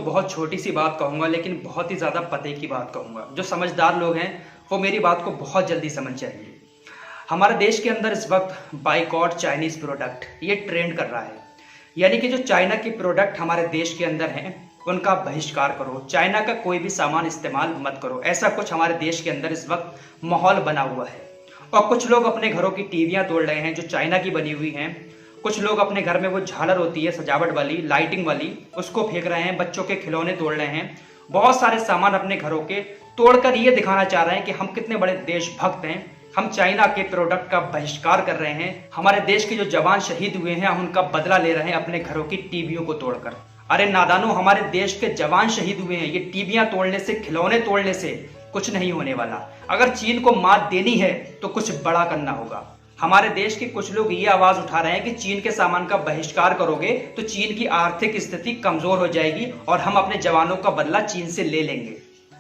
बहुत छोटी सी बात कहूँगा, लेकिन बहुत ही ज़्यादा पते की बात कहूँगा। जो समझदार लोग हैं वो मेरी बात को बहुत जल्दी समझ जाएंगे। हमारे देश के अंदर इस वक्त बाइकॉट चाइनीज़ प्रोडक्ट ये ट्रेंड कर रहा है। यानी कि जो चाइना के प्रोडक्ट हमारे देश के अंदर हैं उनका बहिष्कार करो, चाइना का कोई भी सामान इस्तेमाल मत करो। ऐसा कुछ हमारे देश के अंदर इस वक्त माहौल बना हुआ है। और कुछ लोग अपने घरों की टीवियाँ तोड़ रहे हैं जो चाइना की बनी हुई हैं। कुछ लोग अपने घर में वो झालर होती है सजावट वाली, लाइटिंग वाली, उसको फेंक रहे हैं। बच्चों के खिलौने तोड़ रहे हैं। बहुत सारे सामान अपने घरों के तोड़कर ये दिखाना चाह रहे हैं कि हम कितने बड़े देशभक्त हैं। हम चाइना के प्रोडक्ट का बहिष्कार कर रहे हैं। हमारे देश के जो जवान शहीद हुए हैं हम उनका बदला ले रहे हैं अपने घरों की टीवियों को तोड़कर। अरे नादानो, हमारे देश के जवान शहीद हुए हैं। ये टीवियां तोड़ने से, खिलौने तोड़ने से कुछ नहीं होने वाला। अगर चीन को मात देनी है तो कुछ बड़ा करना होगा। हमारे देश के कुछ लोग ये आवाज उठा रहे हैं कि चीन के सामान का बहिष्कार करोगे तो चीन की आर्थिक स्थिति कमजोर हो जाएगी और हम अपने जवानों का बदला चीन से ले लेंगे।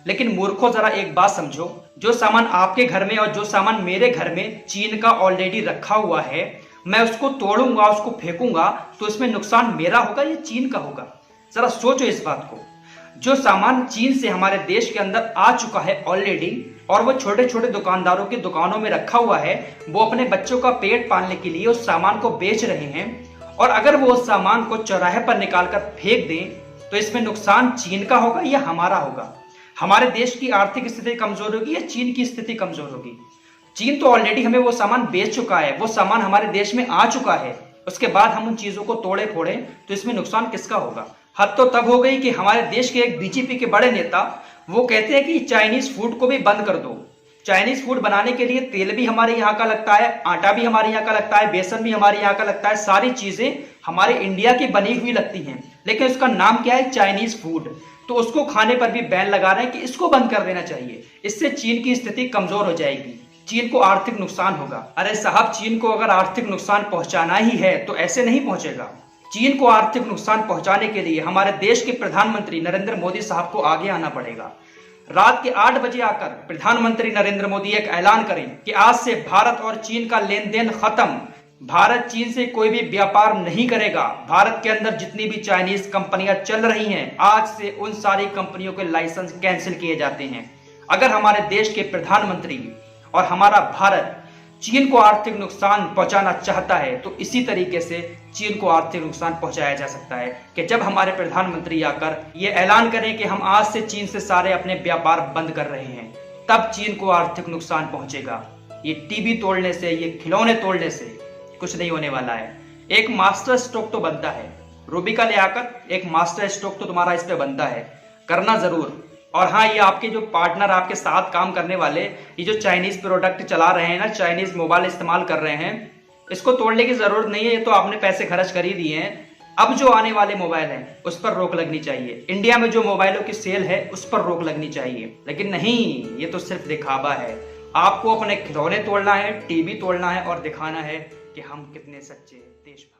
लेकिन मूर्खों, जरा एक बात समझो, जो सामान आपके घर में और जो सामान मेरे घर में चीन का ऑलरेडी रखा हुआ है, मैं उसको तोड़ूंगा, उसको फेंकूंगा तो इसमें नुकसान मेरा होगा या चीन का होगा? जरा सोचो इस बात को। जो सामान चीन से हमारे देश के अंदर आ चुका है ऑलरेडी और वो छोटे छोटे दुकानदारों की दुकानों में रखा हुआ है, वो अपने बच्चों का पेट पालने के लिए उस सामान को बेच रहे हैं। और अगर वो उस सामान को चौराहे पर निकालकर फेंक दें तो इसमें नुकसान चीन का होगा या हमारा होगा? हमारे देश की आर्थिक स्थिति कमजोर होगी या चीन की स्थिति कमजोर होगी? चीन तो ऑलरेडी हमें वो सामान बेच चुका है, वो सामान हमारे देश में आ चुका है। उसके बाद हम उन चीजों को तोड़े फोड़े तो इसमें नुकसान किसका होगा? हद तो तब हो गई कि हमारे देश के एक बीजेपी के बड़े नेता वो कहते हैं कि चाइनीज फूड को भी बंद कर दो। चाइनीज फूड बनाने के लिए तेल भी हमारे यहाँ का लगता है, आटा भी हमारे यहाँ का लगता है, बेसन भी हमारे यहाँ का लगता है, सारी चीजें हमारे इंडिया की बनी हुई लगती हैं, लेकिन उसका नाम क्या है? Chinese food. तो उसको खाने पर भी बैन लगा रहे हैं कि इसको बंद कर देना चाहिए। इससे चीन की स्थिति कमजोर हो जाएगी, चीन को आर्थिक नुकसान होगा। अरे साहब, चीन को अगर आर्थिक नुकसान पहुंचाना ही है तो ऐसे नहीं पहुंचेगा। चीन को आर्थिक नुकसान पहुंचाने के लिए हमारे देश के प्रधानमंत्री नरेंद्र मोदी साहब को आगे आना पड़ेगा। रात के 8 बजे आकर प्रधानमंत्री नरेंद्र मोदी एक ऐलान करें कि आज से भारत और चीन का लेन देन खत्म। भारत चीन से कोई भी व्यापार नहीं करेगा। भारत के अंदर जितनी भी चाइनीज कंपनियां चल रही हैं, आज से उन सारी कंपनियों के लाइसेंस कैंसिल किए जाते हैं। अगर हमारे देश के प्रधानमंत्री और हमारा भारत चीन को आर्थिक नुकसान पहुंचाना चाहता है तो इसी तरीके से चीन को आर्थिक नुकसान पहुंचाया जा सकता है कि जब हमारे प्रधानमंत्री आकर ये ऐलान करें कि हम आज से चीन से सारे अपने व्यापार बंद कर रहे हैं, तब चीन को आर्थिक नुकसान पहुंचेगा। ये टीवी तोड़ने से, ये खिलौने तोड़ने से कुछ नहीं होने वाला है। एक मास्टर स्ट्रोक तो बनता है, रूबिका लियाकत, एक मास्टर स्ट्रोक तो तुम्हारा इस पे बनता है, करना जरूर। और हाँ, ये आपके जो पार्टनर, आपके साथ काम करने वाले, ये जो चाइनीज प्रोडक्ट चला रहे हैं ना, चाइनीज मोबाइल इस्तेमाल कर रहे हैं, इसको तोड़ने की जरूरत नहीं है। ये तो आपने पैसे खर्च कर ही दिए हैं। अब जो आने वाले मोबाइल हैं उस पर रोक लगनी चाहिए। इंडिया में जो मोबाइलों की सेल है उस पर रोक लगनी चाहिए। लेकिन नहीं, ये तो सिर्फ दिखावा है। आपको अपने खिलौने तोड़ना है, टीवी तोड़ना है और दिखाना है कि हम कितने सच्चे देशभक्त।